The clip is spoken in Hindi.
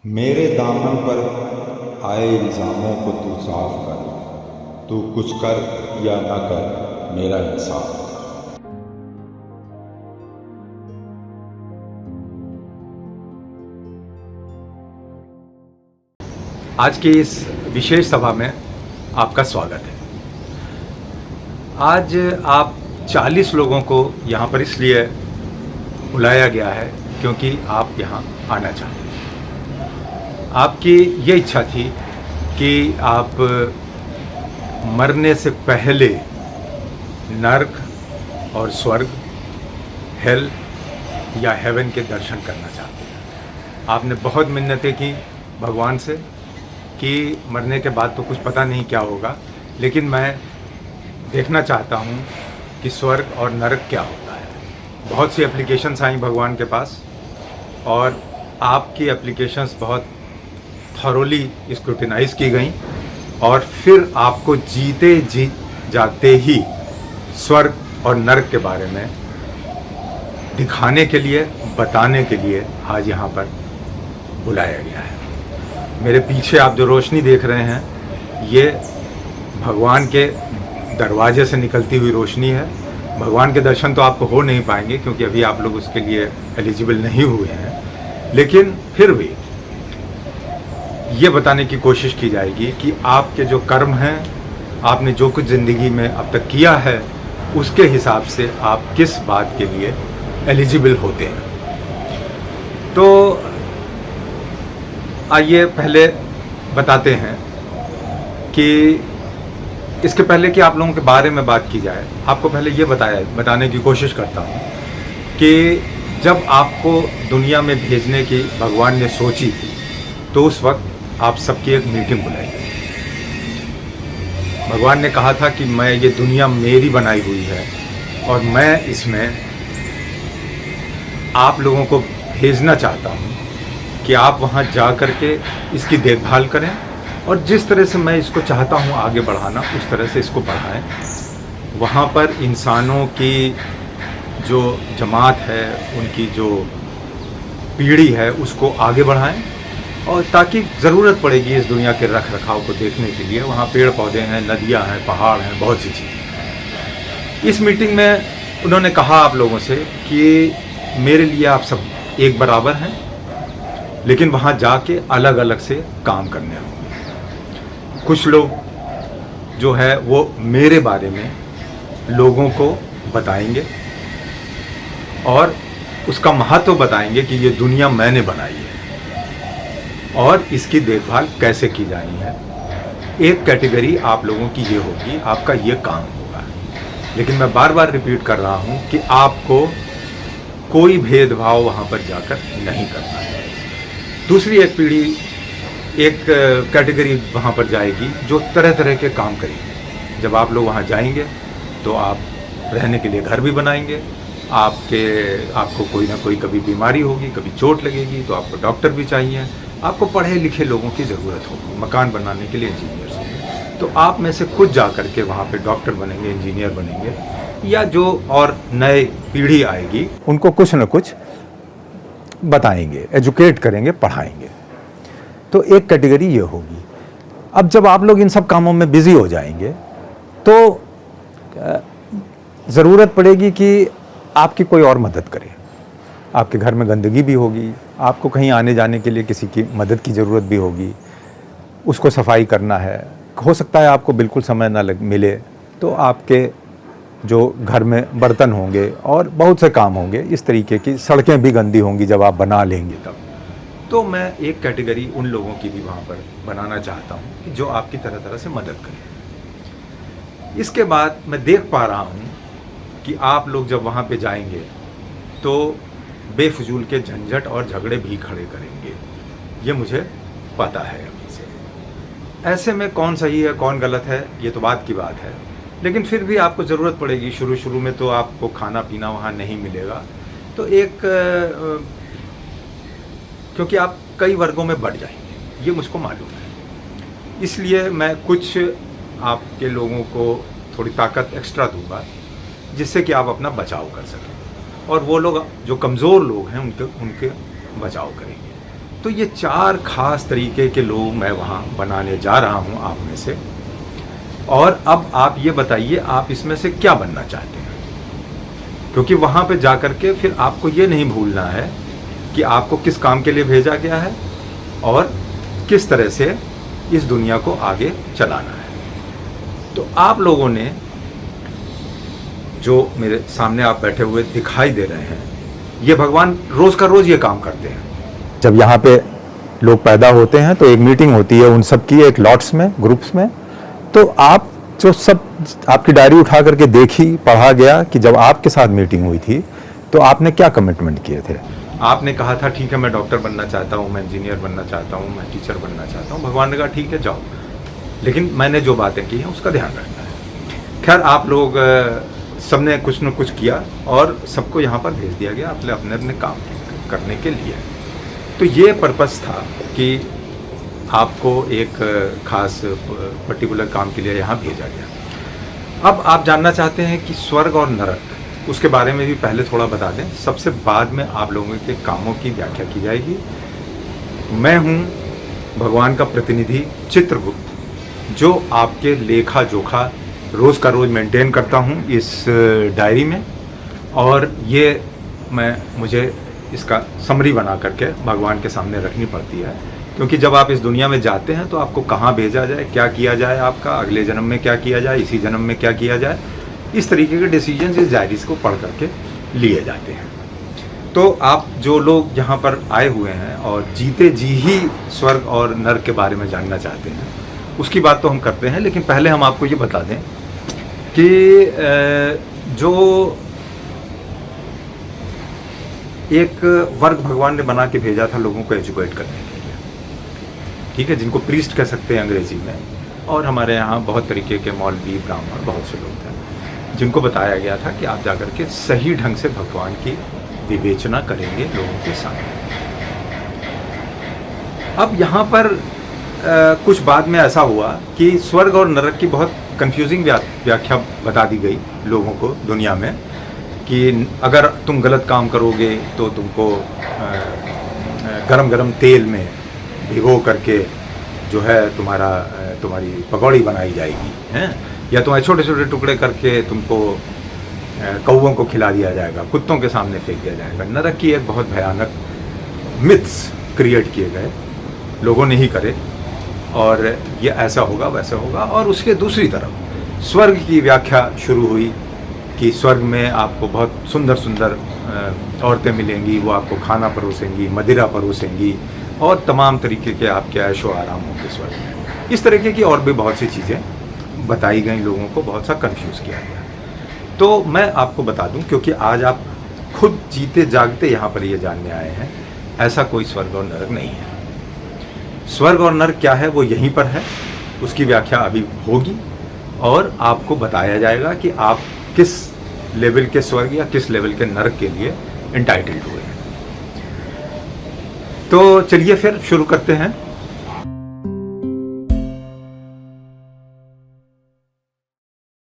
मेरे दामन पर आए इल्ज़ामों को तू साफ कर। तू कुछ कर या न कर, मेरा इंसाफ कर। आज की इस विशेष सभा में आपका स्वागत है। आज आप 40 लोगों को यहाँ पर इसलिए बुलाया गया है क्योंकि आप यहाँ आना चाहते हैं। आपकी ये इच्छा थी कि आप मरने से पहले नर्क और स्वर्ग, हेल या हेवन के दर्शन करना चाहते हैं। आपने बहुत मिन्नतें की भगवान से कि मरने के बाद तो कुछ पता नहीं क्या होगा, लेकिन मैं देखना चाहता हूँ कि स्वर्ग और नरक क्या होता है। बहुत सी एप्लीकेशंस आई भगवान के पास और आपकी एप्लीकेशंस बहुत थॉरोली स्क्रूटिनाइज की गई और फिर आपको जीते जी जाते ही स्वर्ग और नरक के बारे में दिखाने के लिए, बताने के लिए आज यहाँ पर बुलाया गया है। मेरे पीछे आप जो रोशनी देख रहे हैं, ये भगवान के दरवाजे से निकलती हुई रोशनी है। भगवान के दर्शन तो आपको हो नहीं पाएंगे क्योंकि अभी आप लोग उसके लिए एलिजिबल नहीं हुए हैं, लेकिन फिर भी ये बताने की कोशिश की जाएगी कि आपके जो कर्म हैं, आपने जो कुछ ज़िंदगी में अब तक किया है, उसके हिसाब से आप किस बात के लिए एलिजिबल होते हैं। तो आइए पहले बताते हैं कि इसके पहले कि आप लोगों के बारे में बात की जाए, आपको पहले ये बताने की कोशिश करता हूँ कि जब आपको दुनिया में भेजने की भगवान ने सोची थी तो उस वक्त आप सबकी एक मीटिंग बुलाई गई। भगवान ने कहा था कि मैं ये दुनिया मेरी बनाई हुई है और मैं इसमें आप लोगों को भेजना चाहता हूँ कि आप वहाँ जा कर के इसकी देखभाल करें और जिस तरह से मैं इसको चाहता हूँ आगे बढ़ाना, उस तरह से इसको बढ़ाएं। वहाँ पर इंसानों की जो जमात है, उनकी जो पीढ़ी है, उसको आगे बढ़ाएं और ताकि ज़रूरत पड़ेगी इस दुनिया के रख रखाव को देखने के लिए। वहाँ पेड़ पौधे हैं, नदियाँ हैं, पहाड़ हैं, बहुत सी चीज़ें। इस मीटिंग में उन्होंने कहा आप लोगों से कि मेरे लिए आप सब एक बराबर हैं, लेकिन वहाँ जाके अलग अलग से काम करने होंगे। कुछ लोग जो है वो मेरे बारे में लोगों को बताएंगे और उसका महत्व बताएंगे कि ये दुनिया मैंने बनाई है और इसकी देखभाल कैसे की जानी है। एक कैटेगरी आप लोगों की ये होगी, आपका ये काम होगा। लेकिन मैं बार बार रिपीट कर रहा हूँ कि आपको कोई भेदभाव वहाँ पर जाकर नहीं करना है। दूसरी एक कैटेगरी वहाँ पर जाएगी जो तरह तरह के काम करेगी। जब आप लोग वहाँ जाएंगे तो आप रहने के लिए घर भी बनाएंगे। आपको कोई ना कोई कभी बीमारी होगी, कभी चोट लगेगी तो आपको डॉक्टर भी चाहिए। आपको पढ़े लिखे लोगों की ज़रूरत होगी, मकान बनाने के लिए इंजीनियर्स होंगे। तो आप में से खुद जा कर के वहाँ पर डॉक्टर बनेंगे, इंजीनियर बनेंगे, या जो और नए पीढ़ी आएगी उनको कुछ न कुछ बताएंगे, एजुकेट करेंगे, पढ़ाएंगे। तो एक कैटेगरी ये होगी। अब जब आप लोग इन सब कामों में बिजी हो जाएंगे तो ज़रूरत पड़ेगी कि आपकी कोई और मदद करे। आपके घर में गंदगी भी होगी, आपको कहीं आने जाने के लिए किसी की मदद की ज़रूरत भी होगी, उसको सफाई करना है। हो सकता है आपको बिल्कुल समय ना मिले तो आपके जो घर में बर्तन होंगे और बहुत से काम होंगे, इस तरीके की सड़कें भी गंदी होंगी जब आप बना लेंगे तब। तो मैं एक कैटेगरी उन लोगों की भी वहाँ पर बनाना चाहता हूँ कि जो आपकी तरह तरह से मदद करें। इसके बाद मैं देख पा रहा हूँ कि आप लोग जब वहाँ पे जाएंगे तो बेफजूल के झंझट और झगड़े भी खड़े करेंगे। ये मुझे पता है अभी से। ऐसे में कौन सही है कौन गलत है ये तो बात की बात है, लेकिन फिर भी आपको ज़रूरत पड़ेगी। शुरू में तो आपको खाना पीना वहाँ नहीं मिलेगा, तो क्योंकि आप कई वर्गों में बढ़ जाएंगे, ये मुझको मालूम है। इसलिए मैं कुछ आपके लोगों को थोड़ी ताकत एक्स्ट्रा दूंगा जिससे कि आप अपना बचाव कर सकें और वो लोग जो कमज़ोर लोग हैं उनके बचाव करेंगे। तो ये 4 खास तरीके के लोग मैं वहाँ बनाने जा रहा हूँ आप में से। और अब आप ये बताइए आप इसमें से क्या बनना चाहते हैं, क्योंकि वहाँ पे जा कर के फिर आपको ये नहीं भूलना है कि आपको किस काम के लिए भेजा गया है और किस तरह से इस दुनिया को आगे चलाना है। तो आप लोगों ने जो मेरे सामने आप बैठे हुए दिखाई दे रहे हैं, ये भगवान रोज का रोज ये काम करते हैं। जब यहाँ पे लोग पैदा होते हैं तो एक मीटिंग होती है उन सब की, एक लॉट्स में, ग्रुप्स में। तो आप जो सब आपकी डायरी उठा करके देखी, पढ़ा गया कि जब आपके साथ मीटिंग हुई थी तो आपने क्या कमिटमेंट किए थे? आपने कहा था ठीक है मैं डॉक्टर बनना चाहता हूँ, मैं इंजीनियर बनना चाहता हूँ, मैं टीचर बनना चाहता हूँ। भगवान ने कहा ठीक है जाओ, लेकिन मैंने जो बातें की हैं उसका ध्यान रखना है। खैर आप लोग सबने कुछ न कुछ किया और सबको यहाँ पर भेज दिया गया अपने अपने अपने काम करने के लिए। तो ये पर्पस था कि आपको एक खास पर्टिकुलर काम के लिए यहाँ भेजा गया। अब आप जानना चाहते हैं कि स्वर्ग और नरक, उसके बारे में भी पहले थोड़ा बता दें, सबसे बाद में आप लोगों के कामों की व्याख्या की जाएगी। मैं हूँ भगवान का प्रतिनिधि चित्रगुप्त, जो आपके लेखा जोखा रोज़ का रोज़ मेंटेन करता हूँ इस डायरी में। और ये मुझे इसका समरी बना करके भगवान के सामने रखनी पड़ती है, क्योंकि जब आप इस दुनिया में जाते हैं तो आपको कहाँ भेजा जाए, क्या किया जाए, आपका अगले जन्म में क्या किया जाए, इसी जन्म में क्या किया जाए, इस तरीके के डिसीजन इस डायरी को पढ़ करके लिए जाते हैं। तो आप जो लोग यहाँ पर आए हुए हैं और जीते जी ही स्वर्ग और नरक के बारे में जानना चाहते हैं, उसकी बात तो हम करते हैं, लेकिन पहले हम आपको ये बता दें कि जो एक वर्ग भगवान ने बना के भेजा था लोगों को एजुकेट करने के लिए, ठीक है, जिनको प्रीस्ट कह सकते हैं अंग्रेजी में, और हमारे यहाँ बहुत तरीके के मौलवी, ब्राह्मण, बहुत से लोग थे जिनको बताया गया था कि आप जाकर के सही ढंग से भगवान की विवेचना करेंगे लोगों के सामने। अब यहाँ पर कुछ बाद में ऐसा हुआ कि स्वर्ग और नरक की बहुत कंफ्यूजिंग व्याख्या बता दी गई लोगों को दुनिया में, कि अगर तुम गलत काम करोगे तो तुमको गरम गरम तेल में भिगो करके जो है तुम्हारी पकौड़ी बनाई जाएगी, हैं, या तुम्हारे छोटे छोटे टुकड़े करके तुमको कौवों को खिला दिया जाएगा, कुत्तों के सामने फेंक दिया जाएगा। नरक की एक बहुत भयानक मिथ्स क्रिएट किए गए, लोगों ने ही करे, और ये ऐसा होगा वैसा होगा। और उसके दूसरी तरफ स्वर्ग की व्याख्या शुरू हुई कि स्वर्ग में आपको बहुत सुंदर सुंदर औरतें मिलेंगी, वो आपको खाना परोसेंगी, मदिरा परोसेंगी, और तमाम तरीके के आपके ऐशो आराम होंगे स्वर्ग में। इस तरीके की और भी बहुत सी चीज़ें बताई गई, लोगों को बहुत सा कंफ्यूज किया गया। तो मैं आपको बता दूं, क्योंकि आज आप खुद जीते जागते यहाँ पर ये जानने आए हैं, ऐसा कोई स्वर्ग और नरक नहीं है। स्वर्ग और नरक क्या है वो यहीं पर है, उसकी व्याख्या अभी होगी और आपको बताया जाएगा कि आप किस लेवल के स्वर्ग या किस लेवल के नरक के लिए एंटाइटल्ड हुए हैं। तो चलिए फिर शुरू करते हैं।